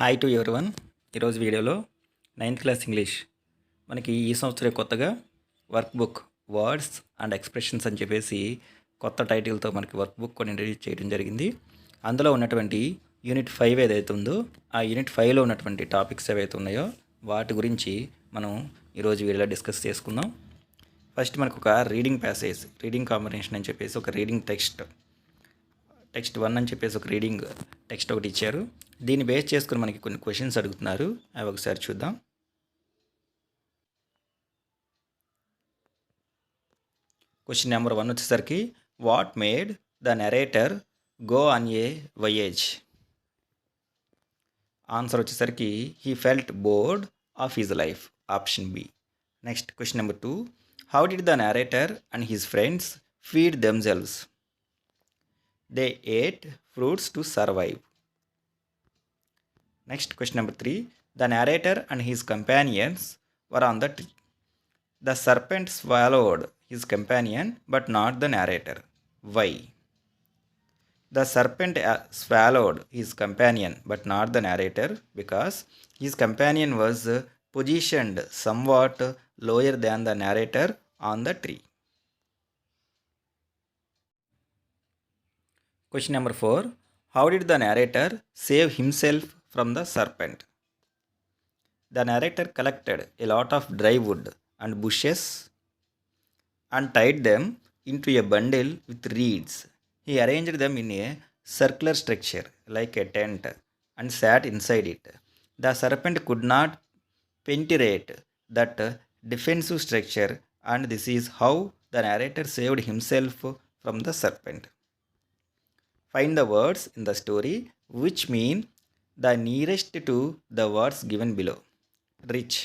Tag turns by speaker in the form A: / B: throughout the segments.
A: Hi to everyone. ఈరోజు వీడియోలో 9th class English మనకి ఈ సంవత్సరం కొత్తగా work book words and expressions అని చెప్పేసి కొత్త టైటిల్తో మనకి వర్క్ బుక్ కొన్ని రిలీజ్ చేయడం జరిగింది. అందులో ఉన్నటువంటి Unit-5 ఏదైతే ఉందో ఆ Unit-5లో ఉన్నటువంటి టాపిక్స్ ఏవైతే ఉన్నాయో వాటి గురించి మనం ఈరోజు వీడియోలో డిస్కస్ చేసుకుందాం. ఫస్ట్ మనకు ఒక రీడింగ్ ప్యాసేజ్, రీడింగ్ కాంబినేషన్ అని చెప్పేసి ఒక రీడింగ్ టెక్స్ట్ 1 అని చెప్పేసి ఒక రీడింగ్ టెక్స్ట్ ఒకటి ఇచ్చారు. దీన్ని బేస్ చేసుకుని మనకి కొన్ని క్వశ్చన్స్ అడుగుతున్నారు. అవి ఒకసారి చూద్దాం. క్వశ్చన్ నెంబర్ 1 వచ్చేసరికి what made the narrator go on a voyage. Answer వచ్చేసరికి he felt bored of his life, option B. Next question number 2, how did the narrator and his friends feed themselves. They ate fruits to survive. Next question number 3, the narrator and his companions were on the tree. The serpent swallowed his companion but not the narrator. Why? The serpent swallowed his companion but not the narrator because his companion was positioned somewhat lower than the narrator on the tree. Question number 4, how did the narrator save himself from the serpent? The narrator collected a lot of dry wood and bushes and tied them into a bundle with reeds. He arranged them in a circular structure like a tent and sat inside it. The serpent could not penetrate that defensive structure, and this is how the narrator saved himself from the serpent. Find the words in the story which mean the nearest to the words given below. Rich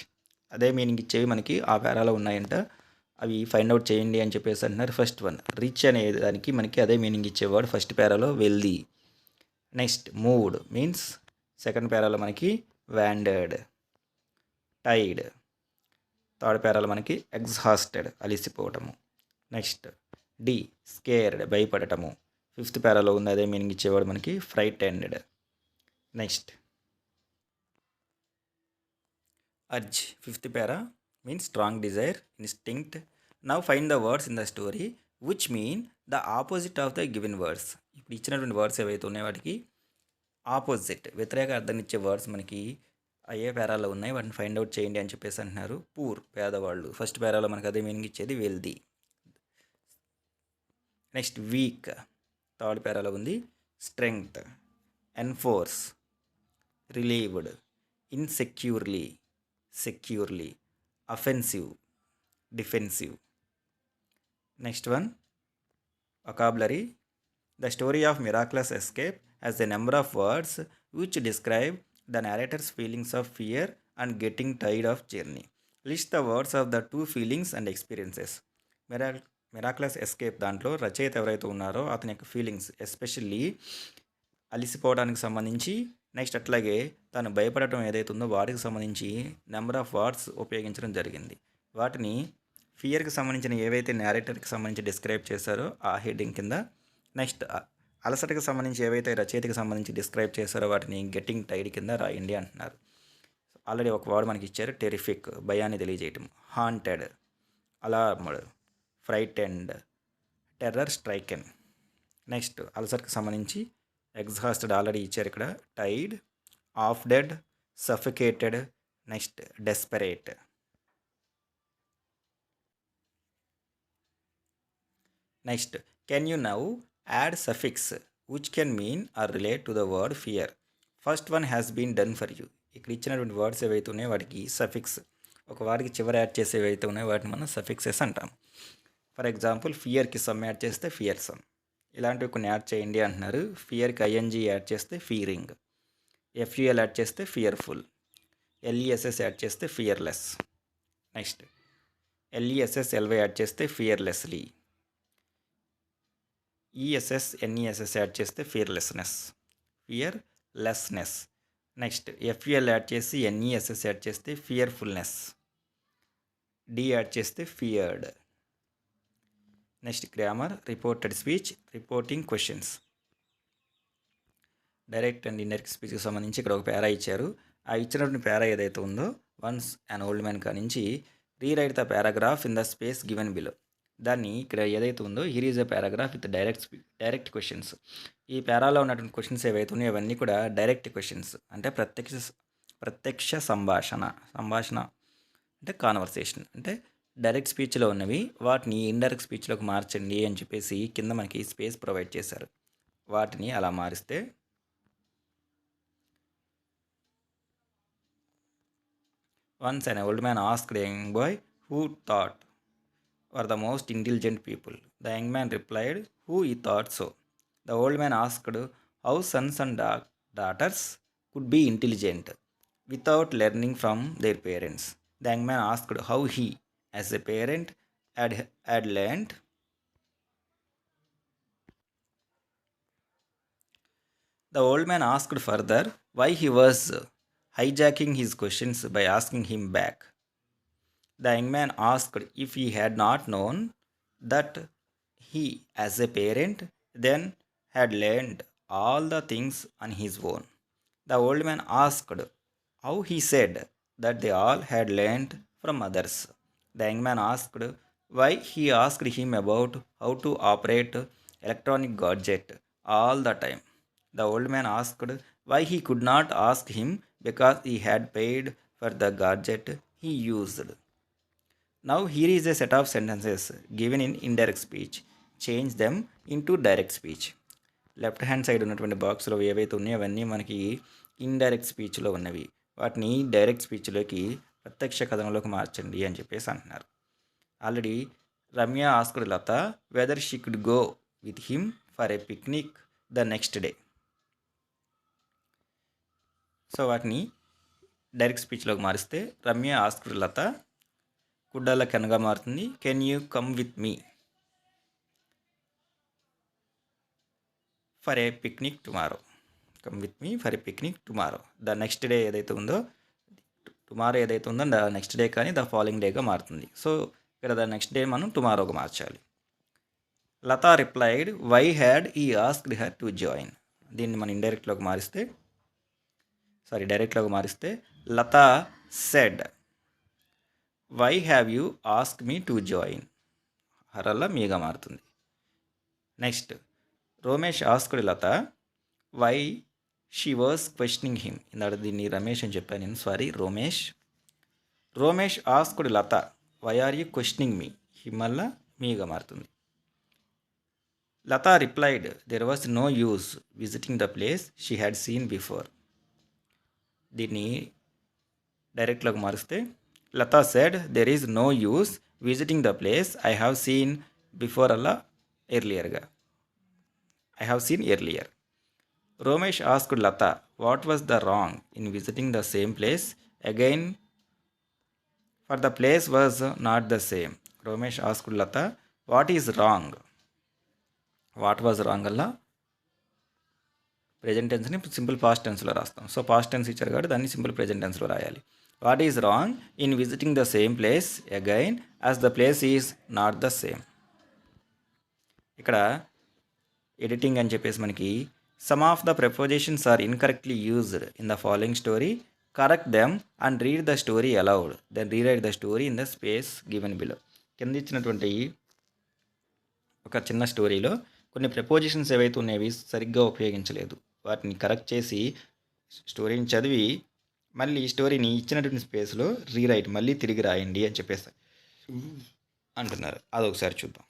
A: అదే meaning ఇచ్చేవి మనకి ఆ పేరాలో ఉన్నాయంట, అవి find out చేయండి అని చెప్పేసి అంటున్నారు. ఫస్ట్ వన్ రిచ్ అనే దానికి మనకి అదే మీనింగ్ ఇచ్చేవాడు ఫస్ట్ పేరాలో wealthy. Next moved means second పేరాలో మనకి వ్యాండర్డ్. టైడ్ థర్డ్ పేరాలో మనకి ఎగ్జాస్టెడ్ అలిసిపోవటము. నెక్స్ట్ డి స్కేర్డ్ భయపడటము. ఫిఫ్త్ పేరాలో ఉంది అదే మీనింగ్ ఇచ్చేవాడు మనకి frightened. Next urge, fifth para means strong desire, instinct. Now find the words in the story which mean the opposite of the given words. ఇప్పుడు ఇచ్చినటువంటి వర్డ్స్ ఏవైతే ఉన్నాయో వాటికి ఆపోజిట్ వ్యతిరేక అర్థం ఇచ్చే వర్డ్స్ మనకి ఏ పేరాలో ఉన్నాయి వాటిని ఫైండ్ అవుట్ చేయండి అని చెప్పేసి అంటున్నారు. పూర్ పేదవాళ్ళు ఫస్ట్ పేరాలో మనకి అదే మీనింగ్ ఇచ్చేది వెల్దీ. నెక్స్ట్ వీక్ థర్డ్ పేరాలో ఉంది strength. Enforce relieved. Insecurely securely. Offensive, defensive. Next one, vocabulary. The story of miraculous escape has a number of words which describe the narrator's feelings of fear and getting tired of journey. List the words of the two feelings and experiences. Miraculous escape దాంట్లో రచయిత ఎవరైతే ఉన్నారో అతని యొక్క feelings, especially అలిసిపోవడానికి సంబంధించి, next అట్లాగే తను భయపడటం ఏదైతే ఉందో వాటికి సంబంధించి నెంబర్ ఆఫ్ వర్డ్స్ ఉపయోగించడం జరిగింది. వాటిని ఫియర్కి సంబంధించిన ఏవైతే నేరేటర్కి సంబంధించి డిస్క్రైబ్ చేశారో ఆ హెడ్డింగ్ కింద, నెక్స్ట్ అలసటకి సంబంధించి ఏవైతే రచయితకి సంబంధించి డిస్క్రైబ్ చేశారో వాటిని గెట్టింగ్ టైడ్ కింద రాయండి అంటున్నారు. ఆల్రెడీ ఒక వర్డ్ మనకి ఇచ్చారు, టెరిఫిక్ భయాన్ని తెలియజేయటం. Haunted alarmed. Frightened terror stricken. Next అలసటకి సంబంధించి ఎగ్జాస్టెడ్ ఆల్రెడీ ఇచ్చారు ఇక్కడ. టైడ్, half dead, suffocated. Next desperate. Next can you now add suffix which can mean or relate to the word fear. First one has been done for you. ఇక్కడ ఇచ్చినటువంటి words ఏవైతే ఉన్నాయో వాటికి సఫిక్స్, ఒక వాడికి చివరి యాడ్ చేసే ఏవైతే ఉన్నాయో వాటిని మనం సఫిక్సెస్ అంటాం. ఫర్ ఎగ్జాంపుల్ ఫియర్కి సమ్ యాడ్ చేస్తే ఫియర్ సమ్, ఇలాంటివి కొన్ని యాడ్ చేయండి అంటున్నారు. ఫియర్కి ఐఎన్జీ యాడ్ చేస్తే ఫీరింగ్, ఎఫ్యూఎల్ యాడ్ చేస్తే ఫియర్ఫుల్, ఎల్ఈఎస్ఎస్ యాడ్ చేస్తే ఫియర్లెస్. నెక్స్ట్ ఎల్ఈఎస్ఎస్ఎల్వై యాడ్ చేస్తే ఫియర్లెస్లీ, ఈఎస్ఎస్ఎన్ఈఎస్ఎస్ యాడ్ చేస్తే ఫియర్లెస్నెస్, ఫియర్లెస్నెస్. నెక్స్ట్ ఎఫ్యూఎల్ యాడ్ చేసి ఎన్ఈఎస్ఎస్ యాడ్ చేస్తే ఫియర్ఫుల్నెస్, డి యాడ్ చేస్తే feared. Next grammar, reported speech, reporting questions. Direct and indirect స్పీచ్కి సంబంధించి ఇక్కడ ఒక పేరా ఇచ్చారు. ఆ ఇచ్చినటువంటి పేరా ఏదైతే ఉందో వన్స్ అన్ ఓల్డ్ మ్యాన్ కా నుంచి rewrite the paragraph in the space given below. దాన్ని ఇక్కడ ఏదైతే ఉందో here is a paragraph with direct questions. ఈ పేరాలో ఉన్నటువంటి క్వశ్చన్స్ ఏవైతే ఉన్నాయో అవన్నీ కూడా డైరెక్ట్ క్వశ్చన్స్, అంటే ప్రత్యక్ష సంభాషణ అంటే కాన్వర్సేషన్, అంటే డైరెక్ట్ స్పీచ్లో ఉన్నవి వాటిని ఇండైరెక్ట్ స్పీచ్లోకి మార్చండి అని చెప్పేసి కింద మనకి స్పేస్ ప్రొవైడ్ చేశారు. వాటిని అలా మారిస్తే once an old man asked a young boy who thought were the most intelligent people. The young man replied, who he thought so. The old man asked how sons and daughters could be intelligent without learning from their parents. The young man asked how he, as a parent, had learned. The old man asked further why he was hijacking his questions by asking him back. The young man asked if he had not known that he, as a parent, then had learned all the things on his own. The old man asked how he said that they all had learned from others. The young man asked why he asked him about how to operate electronic gadget all the time. The old man asked why he could not ask him because he had paid for the gadget he used. Now here is a set of sentences given in indirect speech. Change them into direct speech. Left hand side ఉన్నటువంటి బాక్స్లో ఏవైతే ఉన్నాయో అవన్నీ మనకి indirect స్పీచ్లో ఉన్నవి. వాటిని direct స్పీచ్లోకి ప్రత్యక్ష కథనంలోకి మార్చండి అని చెప్పేసి అంటున్నారు. Already Ramya asked Latha whether she could go with him for a picnic the next day. So వాటిని డైరెక్ట్ స్పీచ్లోకి మారిస్తే రమ్య ఆస్క్డ్ లత కుడ్డాల కెన్గా మారుతుంది. Can you come with me for a picnic tomorrow. Come with me for a picnic tomorrow. The next day ఏదైతే ఉందో tomorrow ఏదైతే ఉందో the next day కానీ the following డేగా మారుతుంది. సో ఇక్కడ ద నెక్స్ట్ డే మనం టుమారోగా మార్చాలి. Latha replied why had he asked her to join. దీన్ని మనం డైరెక్ట్లోకి మారిస్తే Latha said why have you ask me to join. హరల్లా మీగా మారుతుంది. Next Romesh asked Latha why she was questioning him. ఇందాక దీన్ని రమేష్ అని చెప్పాను నేను, sorry Romesh asked Latha why are you questioning me. హిమల్లా మీగా మారుతుంది. Latha replied there was no use visiting the place she had seen before. దీన్ని డైరెక్ట్లోకి మారిస్తే Latha said there is no use visiting the place I have seen before అలా ఎర్లియర్గా I have seen earlier. Romesh asked Latha what was the wrong in visiting the same place again for the place was not the same. Romesh asked Latha what is wrong. What was wrong అలా present టెన్స్ని simple past టెన్స్లో రాస్తాం. So past tense ఇచ్చారు కాబట్టి దాన్ని simple present టెన్స్లో రాయాలి. What is wrong in visiting the same place again as the place is not the same. ఇక్కడ ఎడిటింగ్ అని చెప్పేసి మనకి some of the prepositions are incorrectly used in the following story, correct them and read the story aloud, then rewrite the story in the space given below. కింద ఇచ్చినటువంటి ఒక చిన్న స్టోరీలో కొన్ని ప్రెపోజిషన్స్ ఏవైతే ఉన్నాయవి సరిగ్గా ఉపయోగించలేదు. వాటిని కరెక్ట్ చేసి స్టోరీని చదివి మళ్ళీ స్టోరీని ఇచ్చినటువంటి స్పేస్లో రీరైట్ మళ్ళీ తిరిగి రాయండి అని చెప్పేసి అంటున్నారు. అదొకసారి చూద్దాం.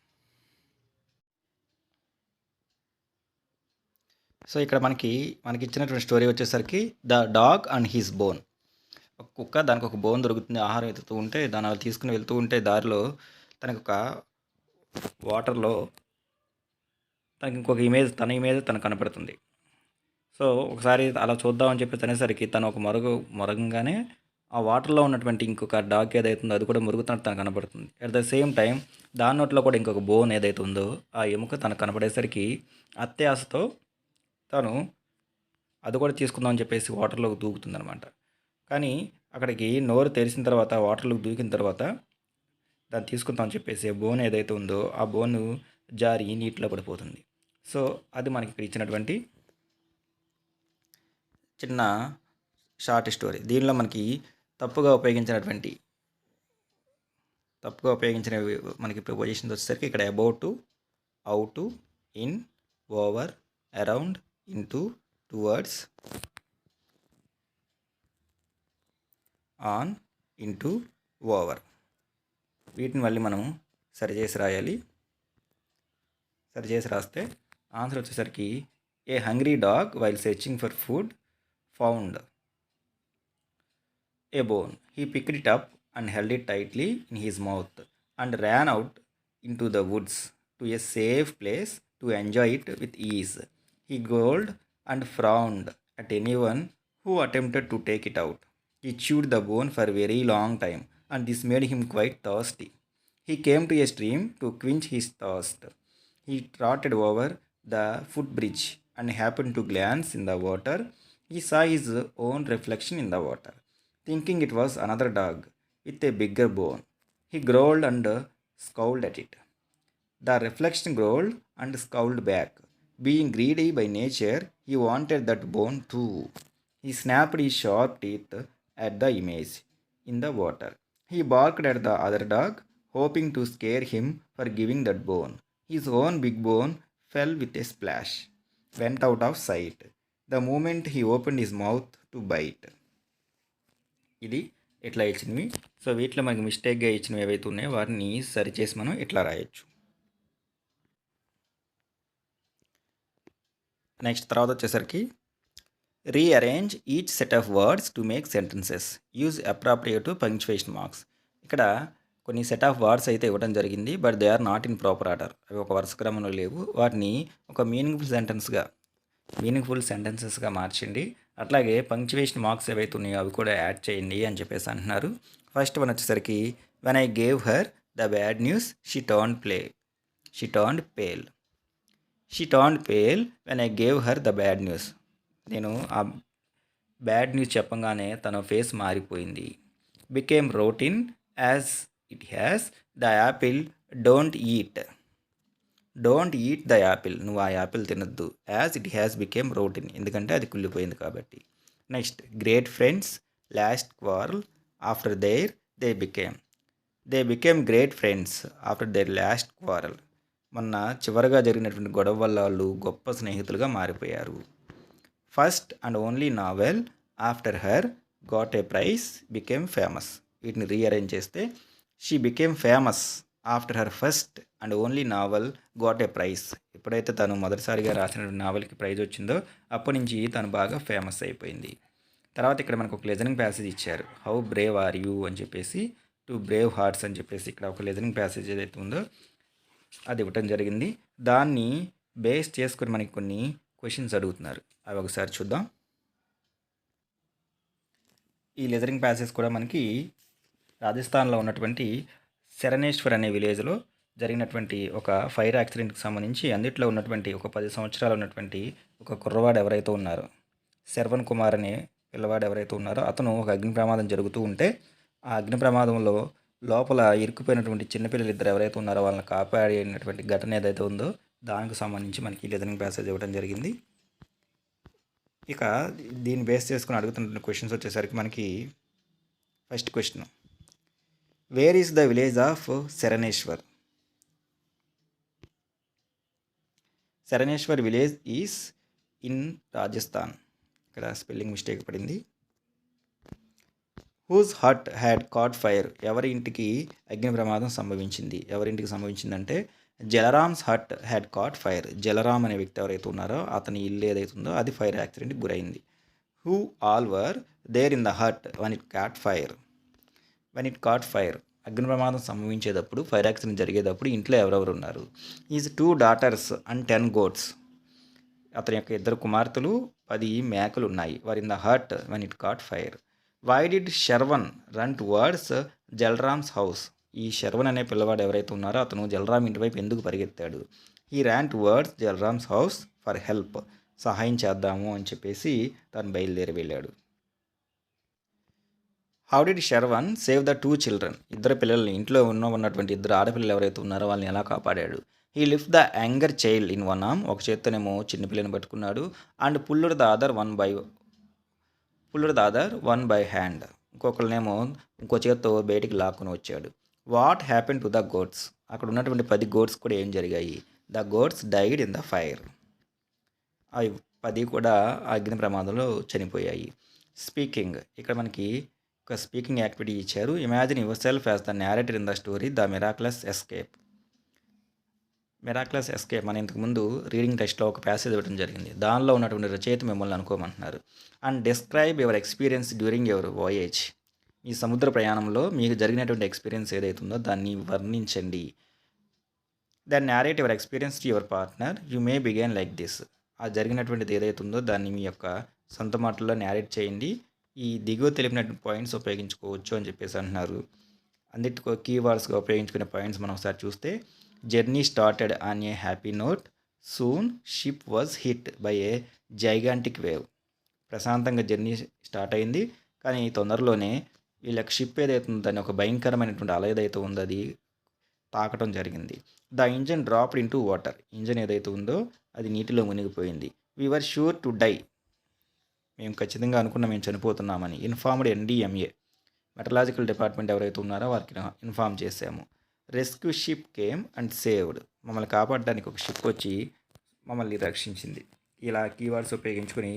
A: సో ఇక్కడ మనకి ఇచ్చినటువంటి స్టోరీ వచ్చేసరికి the dog and his bone. ఒక కుక్క, దానికి ఒక బోన్ దొరుకుతుంది. ఆహారం ఎత్తుతూ ఉంటే దాన్ని అలా తీసుకుని వెళ్తూ ఉంటే దారిలో తనకు ఒక వాటర్లో తనకి ఇంకొక తన ఇమేజ్ తనకు కనపడుతుంది. సో ఒకసారి అలా చూద్దామని చెప్పి అనేసరికి తను ఒక మొరగంగానే ఆ వాటర్లో ఉన్నటువంటి ఇంకొక డాగ్ ఏదైతుందో అది కూడా మురుగుతున్నట్టు తనకు కనపడుతుంది. అట్ ద సేమ్ టైం దాని నోట్లో కూడా ఇంకొక బోన్ ఏదైతే ఉందో ఆ ఎముక తనకు కనపడేసరికి అత్యాశతో తను అది కూడా తీసుకుందామని చెప్పేసి వాటర్లోకి దూకుతుందనమాట. కానీ అక్కడికి నోరు తెరిచిన తర్వాత వాటర్లోకి దూకిన తర్వాత దాన్ని తీసుకుందామని చెప్పేసి బోన్ ఏదైతే ఉందో ఆ బోను జారి నీటిలో పడిపోతుంది. సో అది మనకి ఇక్కడ ఇచ్చినటువంటి చిన్న షార్ట్ స్టోరీ. దీనిలో మనకి తప్పుగా ఉపయోగించిన మనకి ప్రిపోజిషన్స్ వచ్చేసరికి ఇక్కడ about, out, in, over, around, into, towards, on, into, over. వీటిని మళ్ళీ మనం సరిచేసి రాయాలి. సరిచేసి రాస్తే ఆన్సర్ వచ్చేసరికి a hungry dog while searching for food found a bone. He picked it up and held it tightly in his mouth and ran out into the woods to a safe place to enjoy it with ease. He growled and frowned at anyone who attempted to take it out. He chewed the bone for a very long time, and this made him quite thirsty. He came to a stream to quench his thirst. He trotted over the footbridge and happened to glance in the water. He saw his own reflection in the water. Thinking it was another dog with a bigger bone, he growled and scowled at it. The reflection growled and scowled back. Being greedy by nature, he wanted that bone too. He snapped his sharp teeth at the image in the water. He barked at the other dog, hoping to scare him for giving that bone. His own big bone fell with a splash, went out of sight, the moment he opened his mouth to bite. ఇది ఇట్లా ఇచ్చినవి. So వీటిలో మనకి మిస్టేక్గా ఇచ్చినవి ఏవైతే ఉన్నాయో వాటిని సరిచేసి మనం ఇట్లా రాయొచ్చు. నెక్స్ట్ తర్వాత వచ్చేసరికి rearrange each set of words to make sentences, use appropriate punctuation marks. ఇక్కడ కొన్ని సెట్ ఆఫ్ వర్డ్స్ అయితే ఇవ్వడం జరిగింది, but they are not in proper order. అవి ఒక వరుస క్రమంలో లేవు. వాటిని ఒక మీనింగ్ఫుల్ సెంటెన్సెస్గా మార్చండి. అట్లాగే పంక్చువేషన్ మార్క్స్ ఏవైతే ఉన్నాయో అవి కూడా యాడ్ చేయండి అని చెప్పేసి అంటున్నారు. ఫస్ట్ వన్ వచ్చేసరికి when I gave her the bad news she turned pale. When I gave her the bad news. నేను ఆ బ్యాడ్ న్యూస్ చెప్పంగానే తన ఫేస్ మారిపోయింది. Became routine as it has the Apple don't eat the Apple. నువ్వు ఆ Apple తినద్దు. As it has became routine, ఎందుకంటే అది కుళ్ళిపోయింది కాబట్టి. Next great friends last quarrel after they became great friends after their last quarrel. మొన్న చివరగా జరిగినటువంటి గొడవ వల్ల వాళ్ళు గొప్ప స్నేహితులుగా మారిపోయారు. First and only novel after her got a prize became famous. వీటిని రీఅరేంజ్ చేస్తే she became famous after her first and only novel got a prize. ఎప్పుడైతే తను మొదటిసారిగా రాసిన నావల్కి ప్రైజ్ వచ్చిందో అప్పటి నుంచి తను బాగా ఫేమస్ అయిపోయింది. తర్వాత ఇక్కడ మనకు ఒక లిజనింగ్ ప్యాసేజ్ ఇచ్చారు. హౌ బ్రేవ్ ఆర్ యూ అని చెప్పేసి, టు బ్రేవ్ హార్ట్స్ అని చెప్పేసి ఇక్కడ ఒక లిజనింగ్ ప్యాసేజ్ ఏదైతే ఉందో అది ఇవ్వటం జరిగింది. దాన్ని బేస్ చేసుకొని మనకి కొన్ని క్వశ్చన్స్ అడుగుతున్నారు. అవి ఒకసారి చూద్దాం. ఈ లిజనింగ్ ప్యాసేజ్ కూడా మనకి రాజస్థాన్లో ఉన్నటువంటి శరణేశ్వర్ అనే విలేజ్లో జరిగినటువంటి ఒక ఫైర్ యాక్సిడెంట్కి సంబంధించి అందుట్లో ఉన్నటువంటి ఒక 10 సంవత్సరాలు ఉన్నటువంటి ఒక కుర్రవాడు ఎవరైతే ఉన్నారో, శర్వణ్ కుమార్ అనే పిల్లవాడు ఎవరైతే ఉన్నారో అతను ఒక అగ్ని ప్రమాదం జరుగుతూ ఉంటే ఆ అగ్ని ప్రమాదంలో లోపల ఇరుక్కుపోయినటువంటి చిన్నపిల్లలు ఇద్దరు ఎవరైతే ఉన్నారో వాళ్ళని కాపాడినటువంటి ఘటన ఏదైతే ఉందో దానికి సంబంధించి మనకి లిజనింగ్ ప్యాసేజ్ ఇవ్వడం జరిగింది. ఇక దీన్ని బేస్ చేసుకుని అడుగుతున్న క్వశ్చన్స్ వచ్చేసరికి మనకి first question, where is the village of Sharaneshwar? Sharaneshwar village is in Rajasthan. ఇక్కడ స్పెల్లింగ్ మిస్టేక్ పడింది. Whose hut had caught fire? ఎవరి ఇంటికి అగ్ని ప్రమాదం సంభవించింది? ఎవరింటికి సంభవించిందంటే Jalaram's hut had caught fire. Jalaram అనే వ్యక్తి ఎవరైతే ఉన్నారో అతని ఇల్లు ఏదైతే ఉందో అది ఫైర్ యాక్సిడెంట్కి గురైంది. Who all were there in the hut when it caught fire? అగ్ని ప్రమాదం సంభవించేటప్పుడు, ఫైర్ యాక్సిడెంట్ జరిగేటప్పుడు ఇంట్లో ఎవరెవరు ఉన్నారు? Is 2 daughters and 10 goats. అతని యొక్క 2 కుమార్తెలు 10 మేకలు ఉన్నాయి. Were in the hut when it caught fire. Why did Sharvan run towards Jalaram's house? ఈ శర్వన్ అనే పిల్లవాడు ఎవరైతే ఉన్నారో అతను జలరామ్ ఇంటి వైపు ఎందుకు పరిగెత్తాడు? He ran towards Jalaram's house for help. సహాయం చేద్దాము అని చెప్పేసి తను బయలుదేరి వెళ్ళాడు. How did Sharvan save the 2 children? ఇద్దరు పిల్లల్ని, ఇంట్లో ఉన్నటువంటి 2 ఆడపిల్లలు ఎవరైతే ఉన్నారో వాళ్ళని ఎలా కాపాడాడు? He lift the younger child in one arm. ఒక చేత్తోనేమో చిన్నపిల్లని పట్టుకున్నాడు. And pulled the other one by pulled the other one by hand. ఇంకొకరినేమో ఇంకో చేత్తో బయటికి లాక్కుని వచ్చాడు. What happen to the goats. అక్కడ ఉన్నటువంటి 10 గోట్స్ కూడా ఏం జరిగాయి? The goats died in the fire. అవి 10 కూడా అగ్ని ప్రమాదంలో చనిపోయాయి. స్పీకింగ్. ఇక్కడ మనకి ఒక స్పీకింగ్ యాక్టివిటీ ఇచ్చారు. Imagine your self as the narrator in the story the miraculous escape. Miraculous escape మన ఇంతకుముందు రీడింగ్ టెస్ట్లో ఒక ప్యాసేజ్ ఇవ్వడం జరిగింది. దానిలో ఉన్నటువంటి రచయిత మిమ్మల్ని అనుకోమంటున్నారు. And describe your experience during your voyage. ఈ సముద్ర ప్రయాణంలో మీకు జరిగినటువంటి ఎక్స్పీరియన్స్ ఏదైతుందో దాన్ని వర్ణించండి. Then narrate your experience to your partner. You may begin like this. ఆ జరిగినటువంటిది ఏదైతుందో దాన్ని మీ యొక్క సొంత మాటల్లో నేరేట్ చేయండి. ఈ దిగువ తెలిపినటువంటి పాయింట్స్ ఉపయోగించుకోవచ్చు అని చెప్పేసి అంటున్నారు. అన్నిటికో కీవర్డ్స్గా ఉపయోగించుకునే పాయింట్స్ మనం ఒకసారి చూస్తే, journey started on a happy note, soon ship was hit by A gigantic wave. ప్రశాంతంగా జర్నీ స్టార్ట్ అయింది, కానీ తొందరలోనే వీళ్ళకి షిప్ ఏదైతుందో దాన్ని ఒక భయంకరమైనటువంటి అల ఏదైతే ఉందో అది తాకటం జరిగింది. The engine dropped in to water. Engine ఏదైతే ఉందో అది నీటిలో మునిగిపోయింది. We were sure to die. మేము ఖచ్చితంగా అనుకున్నాం మేము చనిపోతున్నామని. ఇన్ఫార్మ్డ్ ఎన్డీఎంఏ, మెటలాజికల్ డిపార్ట్మెంట్ ఎవరైతే ఉన్నారో వారికి ఇన్ఫార్మ్ చేశాము. Rescue ship came and saved. మమ్మల్ని కాపాడడానికి ఒక షిప్ వచ్చి మమ్మల్ని రక్షించింది. ఇలా కీవర్డ్స్ ఉపయోగించుకొని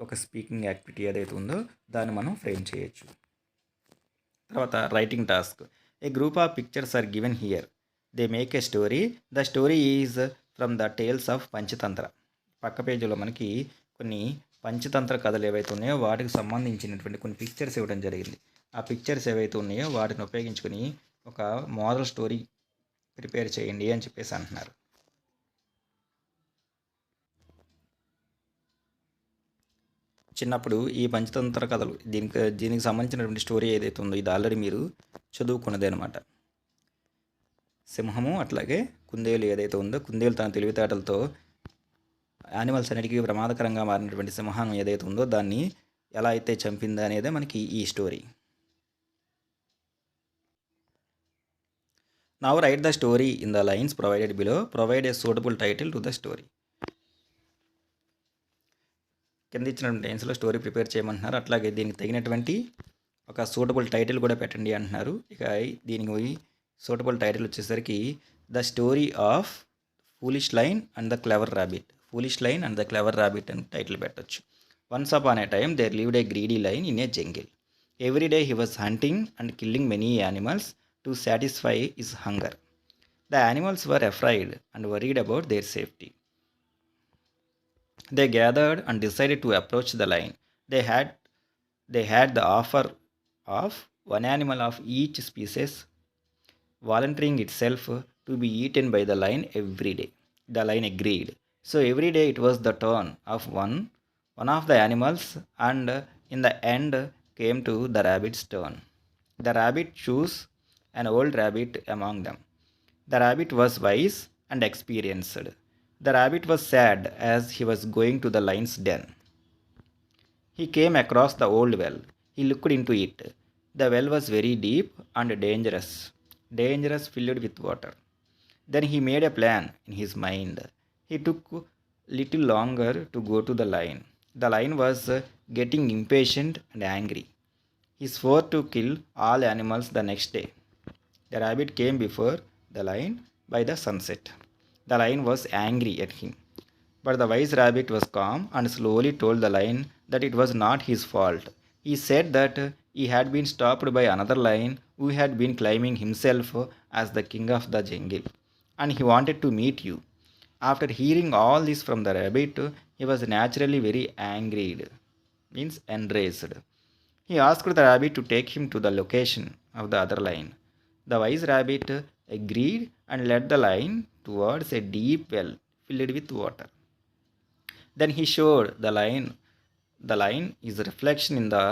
A: ఒక స్పీకింగ్ యాక్టివిటీ ఏదైతే ఉందో దాన్ని మనం ఫ్రేమ్ చేయొచ్చు. తర్వాత writing task. A group of pictures are given here. They make a story. The story is from the tales of Panchatantra. పక్క పేజీలో మనకి కొన్ని పంచతంత్ర కథలు ఏవైతే ఉన్నాయో వాటికి సంబంధించినటువంటి కొన్ని పిక్చర్స్ ఇవ్వడం జరిగింది. ఆ పిక్చర్స్ ఏవైతే ఉన్నాయో వాటిని ఉపయోగించుకొని ఒక మోడల్ స్టోరీ ప్రిపేర్ చేయండి అని చెప్పేసి అంటున్నారు. చిన్నప్పుడు ఈ పంచతంత్ర కథలు దీనికి సంబంధించినటువంటి స్టోరీ ఏదైతే ఉందో ఇది ఆల్రెడీ మీరు చదువుకున్నదే అనమాట. సింహము అట్లాగే కుందేలు ఏదైతే ఉందో, కుందేలు తన తెలివితేటలతో యానిమల్స్ అన్నిటికీ ప్రమాదకరంగా మారినటువంటి సింహం ఏదైతే ఉందో దాన్ని ఎలా అయితే చంపిందా అనేదే మనకి ఈ story. Now right the story in the lines provided below. Provide a suitable title to the story. కింద ఇచ్చినటువంటి లైన్స్లో స్టోరీ ప్రిపేర్ చేయమంటున్నారు. అట్లాగే దీనికి తగినటువంటి ఒక సూటబుల్ టైటిల్ కూడా పెట్టండి అంటున్నారు. ఇక దీనికి సూటబుల్ టైటిల్ వచ్చేసరికి the story of foolish lion and the clever rabbit. Foolish lion and the clever rabbit అని టైటిల్ పెట్టచ్చు. Once upon a time there lived a greedy lion in a jungle. Every day he was hunting and killing many animals to satisfy his hunger. The animals were afraid and worried about their safety. They gathered and decided to approach the lion. They had the offer of one animal of each species volunteering itself to be eaten by the lion every day. The lion agreed. So every day it was the turn of one of the animals, and in the end came to the rabbit's turn. The rabbit chose an old rabbit among them. The rabbit was wise and experienced. The rabbit was sad as he was going to the lion's den. He came across the old well. He looked into it. The well was very deep and dangerous, filled with water. Then he made a plan in his mind. He took little longer to go to the lion. The lion was getting impatient and angry. He swore to kill all animals the next day. The rabbit came before the lion by the sunset. The lion was angry at him, but the wise rabbit was calm and slowly told the lion that it was not his fault. He said that he had been stopped by another lion who had been claiming himself as the king of the jungle, and he wanted to meet you. After hearing all this from the rabbit, he was naturally very angry, means enraged. He asked the rabbit to take him to the location of the other lion. The wise rabbit agreed and led the lion towards a deep well filled with water. Then he showed the lion his reflection in the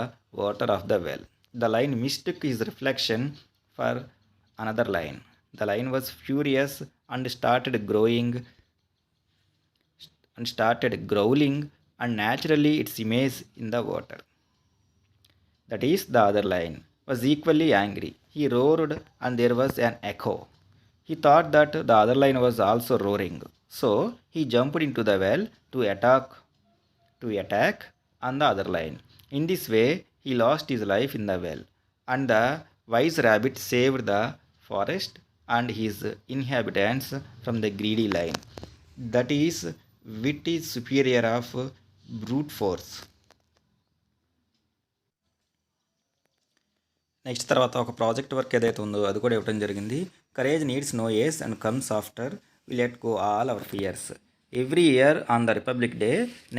A: water of the well. The lion mistook his reflection for another lion. The lion was furious and started growling, and naturally its image in the water, that is the other lion, was equally angry. He roared and there was an echo. He thought that the other lion was also roaring. So he jumped into the well to attack on the other lion. In this way, he lost his life in the well, and the wise rabbit saved the forest and his inhabitants from the greedy lion. That is, wit is superior of brute force. Next తర్వాత ఒక project work ఏదైతే ఉందో అది కూడా ఇవ్వడం జరిగింది. Courage needs no age and comes after we let go all our fears. Every year on the Republic Day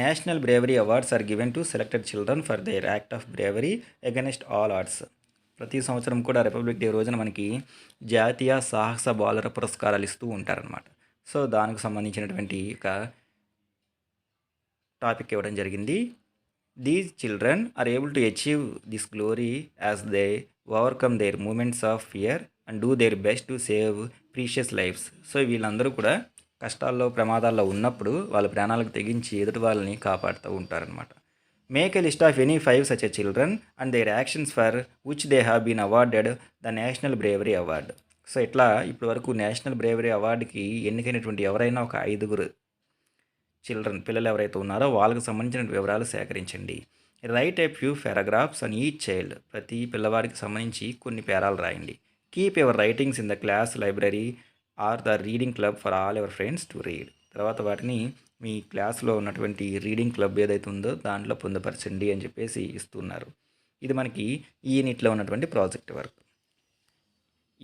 A: national bravery awards are given to selected children for their act of bravery against all odds. ప్రతి సంవత్సరం కూడా republic day రోజున మనకి జాతీయ సాహస బాలుర పురస్కారాలు ఇస్తూ ఉంటారనమాట. సో దానికి సంబంధించినటువంటి ఒక టాపిక్ ఇవ్వడం జరిగింది. These children are able to achieve this glory as they overcome their moments of fear and do their best to save precious lives. So వీళ్ళందరూ కూడా కష్టాల్లో ప్రమాదాల్లో ఉన్నప్పుడు వాళ్ళ ప్రాణాలకు తెగించి ఎదుటి వాళ్ళని కాపాడుతూ ఉంటారనమాట. Make a list of any 5 such a children and their actions for which they have been awarded the national bravery award. So ఇట్లా ఇప్పటి వరకు నేషనల్ బ్రేవరీ అవార్డుకి ఎన్నికైనటువంటి ఎవరైనా ఒక 5 చిల్డ్రన్ పిల్లలు ఎవరైతే ఉన్నారో వాళ్ళకి సంబంధించిన వివరాలు సేకరించండి. Write a few paragraphs on each child. ప్రతి పిల్లవాడికి సంబంధించి కొన్ని పేరాలు రాయండి. Keep your writings in the class library or the reading club for all your friends to read. తర్వాత వాటిని మీ క్లాస్లో ఉన్నటువంటి రీడింగ్ క్లబ్ ఏదైతే ఉందో దాంట్లో పొందుపరచండి అని చెప్పేసి ఇస్తున్నారు. ఇది మనకి ఈ యూనిట్లో ఉన్నటువంటి ప్రాజెక్ట్ వర్క్.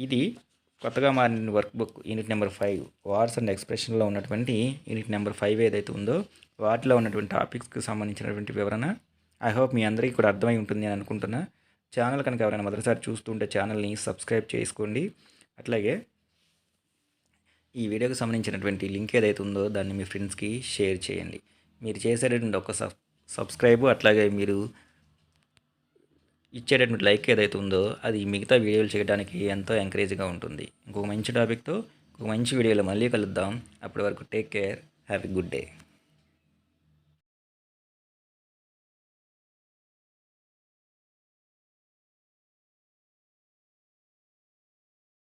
A: ఇది కొత్తగా మారిన work book unit number 5 words and ఎక్స్ప్రెషన్లో ఉన్నటువంటి యూనిట్ నెంబర్ 5 ఏదైతే ఉందో వాటిలో ఉన్నటువంటి టాపిక్స్కి సంబంధించినటువంటి వివరణ. ఐ హోప్ మీ అందరికీ కూడా అర్థమై ఉంటుంది అని అనుకుంటున్నా. ఛానల్ కనుక ఎవరైనా మొదటిసారి చూస్తుంటే ఛానల్ని సబ్స్క్రైబ్ చేసుకోండి. అట్లాగే ఈ వీడియోకి సంబంధించినటువంటి లింక్ ఏదైతే ఉందో దాన్ని మీ ఫ్రెండ్స్కి షేర్ చేయండి. మీరు చేసేటటువంటి ఒక సబ్స్క్రైబ్ అట్లాగే మీరు ఇచ్చేటటువంటి లైక్ ఏదైతే ఉందో అది మిగతా వీడియోలు చేయడానికి ఎంతో ఎంకరేజ్గా ఉంటుంది. ఇంకొక మంచి టాపిక్తో ఇంకొక మంచి వీడియోలో మళ్ళీ కలుద్దాం. అప్పటి వరకు take care, have a good day.